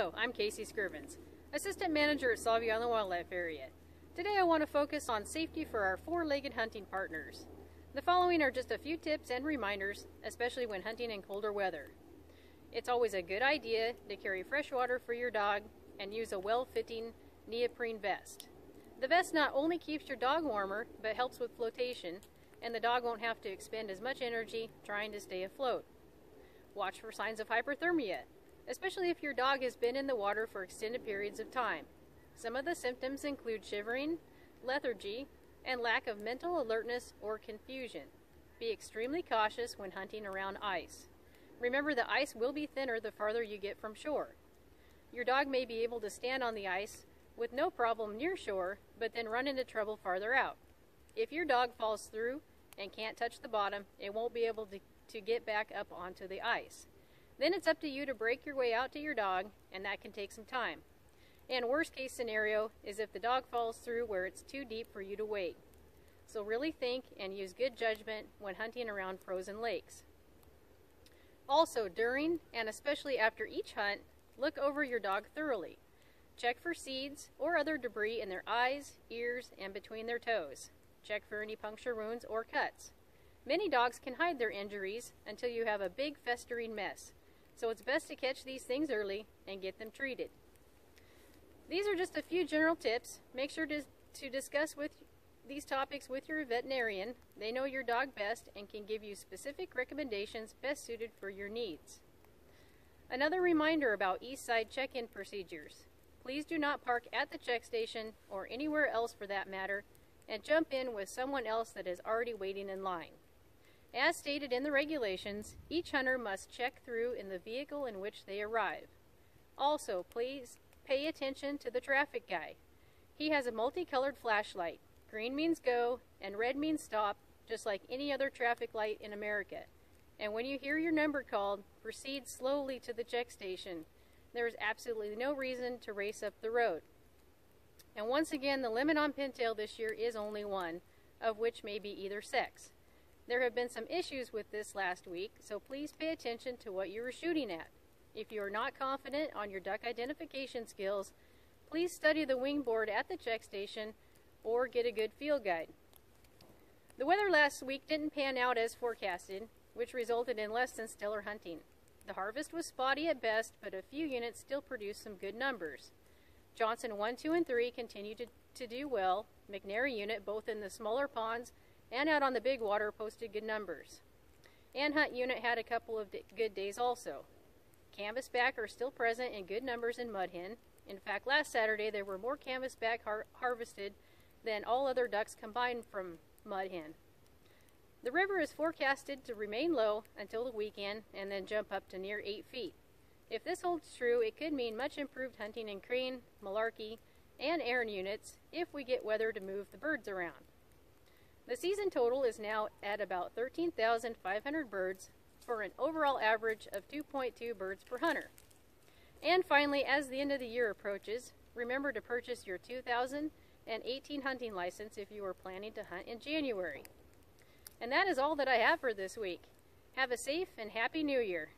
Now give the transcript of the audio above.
Hello, I'm Kasey Skirvins, Assistant Manager at Sauvie on the Wildlife Area. Today I want to focus on safety for our four-legged hunting partners. The following are just a few tips and reminders, especially when hunting in colder weather. It's always a good idea to carry fresh water for your dog and use a well-fitting neoprene vest. The vest not only keeps your dog warmer, but helps with flotation, and the dog won't have to expend as much energy trying to stay afloat. Watch for signs of hyperthermia, especially if your dog has been in the water for extended periods of time. Some of the symptoms include shivering, lethargy, and lack of mental alertness or confusion. Be extremely cautious when hunting around ice. Remember, the ice will be thinner the farther you get from shore. Your dog may be able to stand on the ice with no problem near shore, but then run into trouble farther out. If your dog falls through and can't touch the bottom, it won't be able to get back up onto the ice. Then it's up to you to break your way out to your dog, and that can take some time. And worst case scenario is if the dog falls through where it's too deep for you to wade. So really think and use good judgment when hunting around frozen lakes. Also, during and especially after each hunt, look over your dog thoroughly. Check for seeds or other debris in their eyes, ears, and between their toes. Check for any puncture wounds or cuts. Many dogs can hide their injuries until you have a big festering mess. So it's best to catch these things early and get them treated. These are just a few general tips. Make sure to discuss these topics with your veterinarian. They know your dog best and can give you specific recommendations best suited for your needs. Another reminder about east side check-in procedures. Please do not park at the check station or anywhere else for that matter and jump in with someone else that is already waiting in line. As stated in the regulations, each hunter must check through in the vehicle in which they arrive. Also, please pay attention to the traffic guy. He has a multicolored flashlight. Green means go and red means stop, just like any other traffic light in America. And when you hear your number called, proceed slowly to the check station. There is absolutely no reason to race up the road. And once again, the limit on pintail this year is only one, of which may be either sex. There have been some issues with this last week, so please pay attention to what you are shooting at. If you are not confident on your duck identification skills, please study the wing board at the check station or get a good field guide. The weather last week didn't pan out as forecasted, which resulted in less than stellar hunting. The harvest was spotty at best, but a few units still produced some good numbers. Johnson 1, 2, and 3 continued to do well. McNary unit, both in the smaller ponds and out on the big water, posted good numbers. And Hunt unit had a couple of good days also. Canvasback are still present in good numbers in Mudhen. In fact, last Saturday there were more canvasback harvested than all other ducks combined from Mudhen. The river is forecasted to remain low until the weekend and then jump up to near 8 feet. If this holds true, it could mean much improved hunting in crane, malarkey, and Aaron units if we get weather to move the birds around. The season total is now at about 13,500 birds for an overall average of 2.2 birds per hunter. And finally, as the end of the year approaches, remember to purchase your 2018 hunting license if you are planning to hunt in January. And that is all that I have for this week. Have a safe and happy New Year.